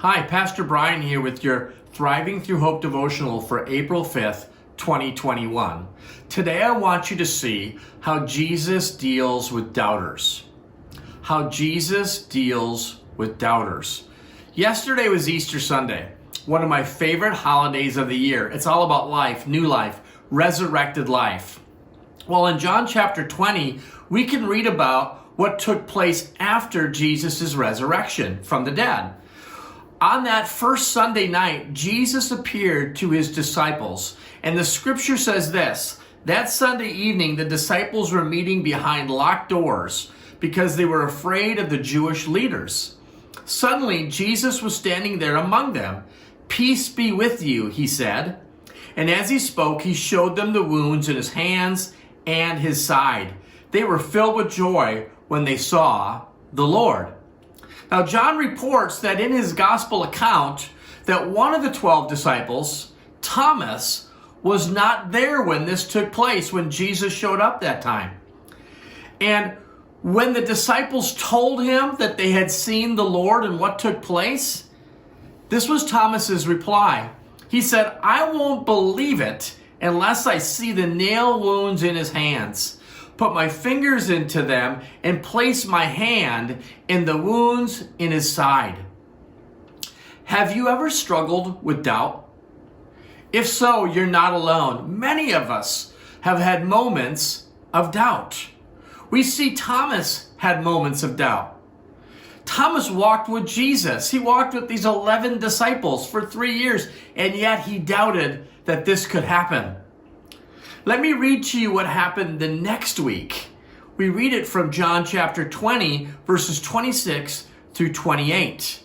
Hi, Pastor Brian here with your Thriving Through Hope devotional for April 5th, 2021. Today I want you to see how Jesus deals with doubters. How Jesus deals with doubters. Yesterday was Easter Sunday, one of my favorite holidays of the year. It's all about life, new life, resurrected life. Well, in John chapter 20, we can read about what took place after Jesus' resurrection from the dead. On that first Sunday night, Jesus appeared to his disciples, and the scripture says this: that Sunday evening, the disciples were meeting behind locked doors because they were afraid of the Jewish leaders. Suddenly, Jesus was standing there among them. "Peace be with you," he said. And as he spoke, he showed them the wounds in his hands and his side. They were filled with joy when they saw the Lord. Now, John reports that in his gospel account that one of the 12 disciples, Thomas, was not there when this took place, when Jesus showed up that time. And when the disciples told him that they had seen the Lord and what took place, this was Thomas's reply. He said, "I won't believe it unless I see the nail wounds in his hands, put my fingers into them, and place my hand in the wounds in his side." Have you ever struggled with doubt? If so, you're not alone. Many of us have had moments of doubt. We see Thomas had moments of doubt. Thomas walked with Jesus. He walked with these 11 disciples for 3 years, and yet he doubted that this could happen. Let me read to you what happened the next week. We read it from John chapter 20, verses 26 through 28.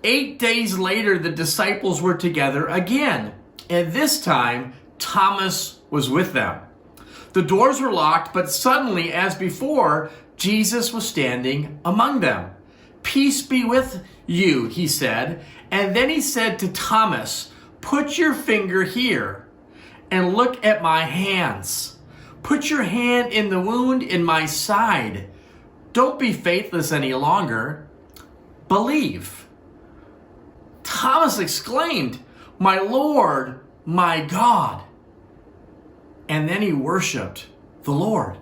8 days later, the disciples were together again, and this time, Thomas was with them. The doors were locked, but suddenly, as before, Jesus was standing among them. "Peace be with you," he said. And then he said to Thomas, "Put your finger here and look at my hands. Put your hand in the wound in my side. Don't be faithless any longer. Believe." Thomas exclaimed, "My Lord, my God." And then he worshiped the Lord.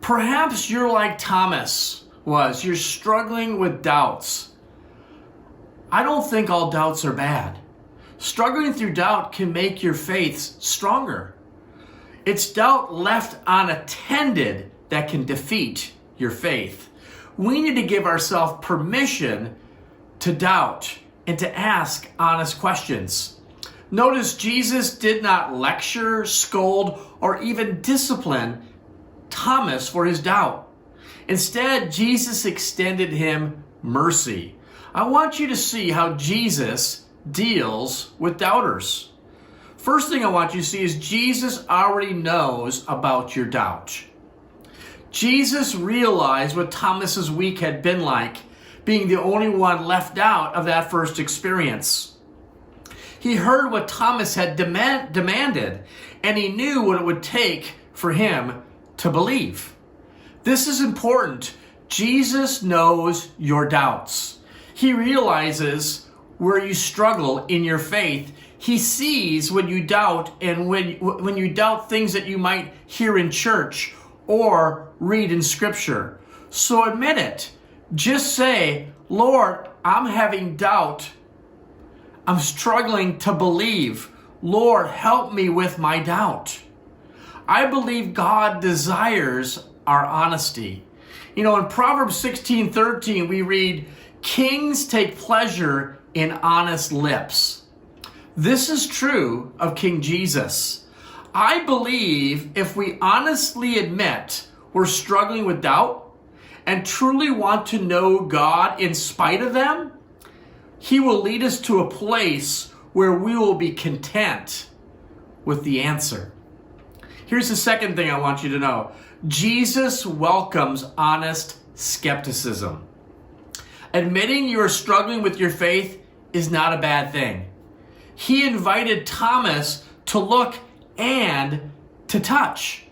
Perhaps you're like Thomas was. You're struggling with doubts. I don't think all doubts are bad. Struggling through doubt can make your faith stronger. It's doubt left unattended that can defeat your faith. We need to give ourselves permission to doubt and to ask honest questions. Notice Jesus did not lecture, scold, or even discipline Thomas for his doubt. Instead, Jesus extended him mercy. I want you to see how Jesus deals with doubters. First thing I want you to see is Jesus already knows about your doubt. Jesus realized what Thomas's week had been like, being the only one left out of that first experience. He heard what Thomas had demanded, and he knew what it would take for him to believe. This is important. Jesus knows your doubts. He realizes where you struggle in your faith. He sees when you doubt, and when you doubt things that you might hear in church or read in scripture. So admit it. Just say, "Lord, I'm having doubt. I'm struggling to believe. Lord, help me with my doubt." I believe God desires our honesty. In Proverbs 16:13, we read, "Kings take pleasure in honest lips." This is true of King Jesus. I believe if we honestly admit we're struggling with doubt and truly want to know God in spite of them, He will lead us to a place where we will be content with the answer. Here's the second thing I want you to know. Jesus welcomes honest skepticism. Admitting you are struggling with your faith is not a bad thing. He invited Thomas to look and to touch.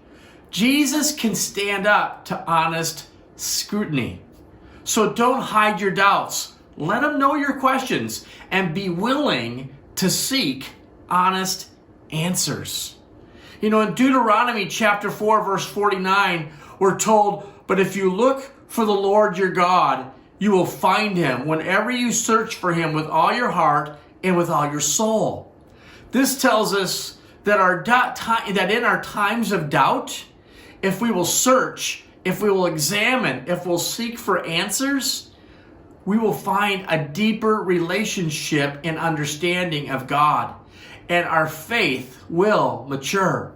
Jesus can stand up to honest scrutiny. So don't hide your doubts. Let him know your questions and be willing to seek honest answers. In Deuteronomy chapter 4, verse 49, we're told, "But if you look for the Lord your God, you will find him whenever you search for him with all your heart and with all your soul." This tells us that that in our times of doubt, if we will search, if we will examine, if we'll seek for answers, we will find a deeper relationship and understanding of God, and our faith will mature.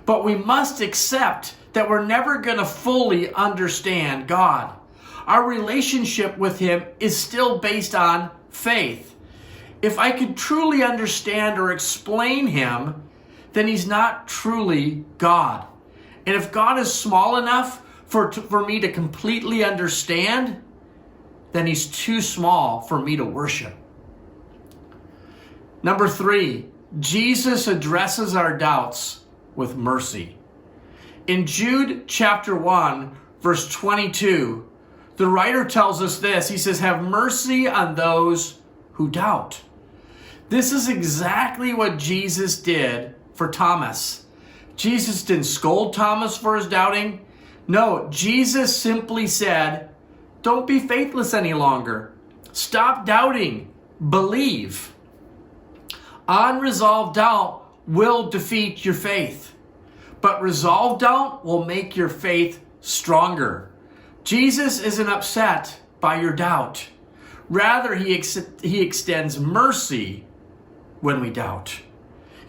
But we must accept that we're never going to fully understand God. Our relationship with him is still based on faith. If I could truly understand or explain him, then he's not truly God. And if God is small enough for me to completely understand, then he's too small for me to worship. Number 3, Jesus addresses our doubts with mercy. In Jude chapter 1, verse 22, the writer tells us this. He says, "Have mercy on those who doubt." This is exactly what Jesus did for Thomas. Jesus didn't scold Thomas for his doubting. No, Jesus simply said, "Don't be faithless any longer. Stop doubting. Believe." Unresolved doubt will defeat your faith, but resolved doubt will make your faith stronger. Jesus isn't upset by your doubt. Rather, he extends mercy when we doubt.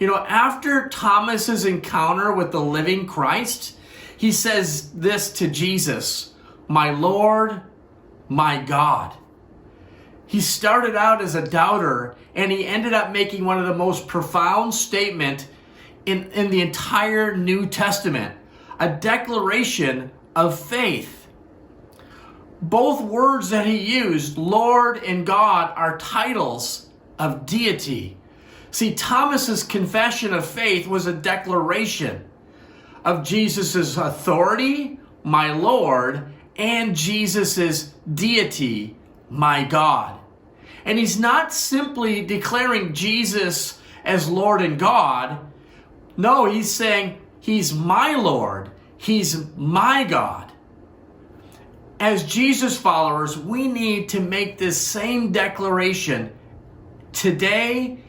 After Thomas's encounter with the living Christ, he says this to Jesus, "My Lord, my God." He started out as a doubter, and he ended up making one of the most profound statements in the entire New Testament, a declaration of faith. Both words that he used, Lord and God, are titles of deity. See, Thomas's confession of faith was a declaration of Jesus' authority, my Lord, and Jesus' deity, my God. And he's not simply declaring Jesus as Lord and God. No, he's saying he's my Lord, he's my God. As Jesus followers, we need to make this same declaration today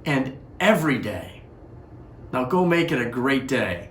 and every day. Now go make it a great day.